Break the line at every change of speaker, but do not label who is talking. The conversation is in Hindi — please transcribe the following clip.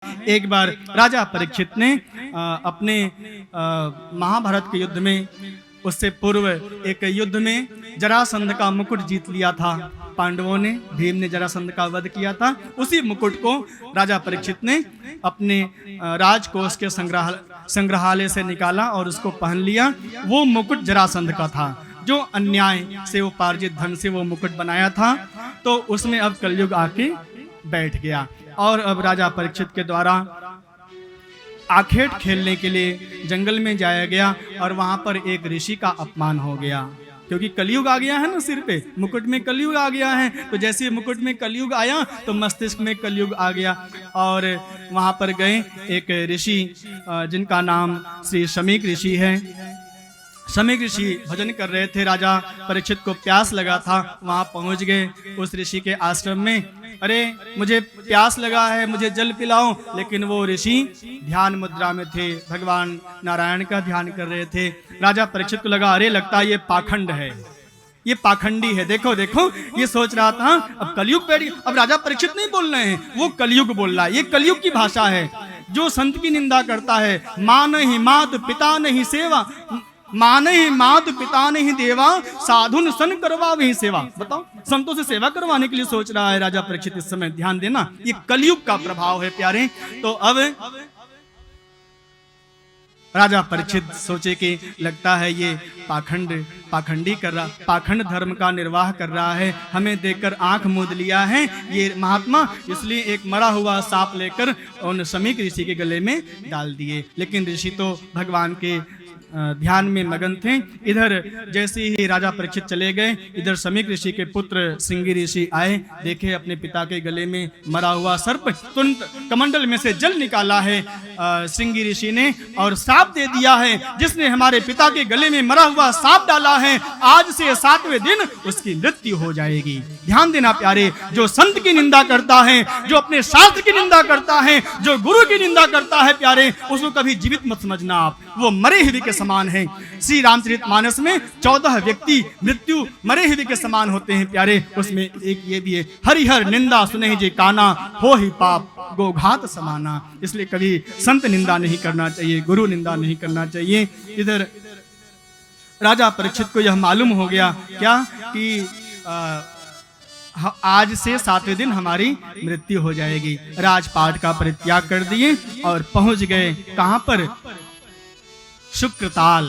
एक बार राजा परीक्षित ने अपने महाभारत के युद्ध में, उससे पूर्व एक युद्ध में जरासंध का मुकुट जीत लिया था। पांडवों ने, भीम ने जरासंध का वध किया था। उसी मुकुट को राजा परीक्षित ने अपने राजकोष के संग्रहालय से निकाला और उसको पहन लिया। वो मुकुट जरासंध का था, जो अन्याय से उपार्जित धन से वो मुकुट बनाया था। तो उसमें अब कलयुग आके बैठ गया और अब राजा परीक्षित के द्वारा आखेट खेलने के लिए जंगल में जाया गया और वहां पर एक ऋषि का अपमान हो गया, क्योंकि कलयुग आ गया है ना, सिर पे मुकुट में कलयुग आ गया है। तो जैसे मुकुट में कलयुग आया तो मस्तिष्क में कलयुग आ गया और वहां पर गए एक ऋषि जिनका नाम श्री शमीक ऋषि है। शमीक ऋषि भजन कर रहे थे, राजा परीक्षित को प्यास लगा था, वहां पहुंच गए उस ऋषि के आश्रम में। अरे मुझे प्यास लगा है, मुझे जल पिलाओ। लेकिन वो ऋषि ध्यान मुद्रा में थे, भगवान नारायण का ध्यान कर रहे थे। राजा परीक्षित को लगा अरे लगता है ये पाखंड है, ये पाखंडी है, देखो देखो। ये सोच रहा था अब कलयुग बैठ गया। अब राजा परीक्षित नहीं बोल रहे हैं, वो कलयुग बोल रहा है। ये कलयुग की भाषा है। जो संत की निंदा करता है, माँ नहीं मात पिता नहीं सेवा, माँ नहीं मात पिता नहीं देवा, साधुन सन करवा वही सेवा। बताओ, संतों से सेवा करवाने के लिए सोच रहा है राजा परीक्षित इस समय। ध्यान देना, ये कलयुग का प्रभाव है प्यारे। तो अब राजा परीक्षित सोचे कि लगता है ये पाखंडी कर रहा, पाखंड धर्म का निर्वाह कर रहा है, हमें देखकर आंख मूंद लिया है ये महात्मा। इसलिए एक मरा हुआ सांप लेकर उन शमीक ऋषि के गले में डाल दिए। लेकिन ऋषि तो भगवान के ध्यान में मगन थे। इधर जैसे ही राजा परीक्षित चले गए, इधर शमीक ऋषि के पुत्र श्रृंगी ऋषि आए, देखे अपने पिता के गले में मरा हुआ सर्प। तुरंत कमंडल में से जल निकाला है श्रृंगी ऋषि ने और श्राप दे दिया है, जिसने हमारे पिता के गले में मरा हुआ सांप डाला है, आज से 7वें दिन उसकी मृत्यु हो जाएगी। ध्यान देना प्यारे, जो संत की निंदा करता है, जो अपने शास्त्र की निंदा करता है, जो गुरु की निंदा करता है प्यारे, उसको कभी जीवित मत समझना आप, वो मरे हुए के समान है। श्री रामचरितमानस में 14 व्यक्ति मृत्यु मरे हुए के समान होते हैं प्यारे। उसमें एक ये भी है, हरिहर निंदा सुने जे काना, हो ही पाप गोघात समाना। इसलिए कभी संत निंदा नहीं करना चाहिए, गुरु निंदा नहीं करना चाहिए। इधर राजा परीक्षित को यह मालूम हो गया क्या कि आज से 7वें दिन हमारी मृत्यु हो जाएगी। राजपाट का परित्याग कर दिए और पहुंच गए कहां पर, शुक्रताल।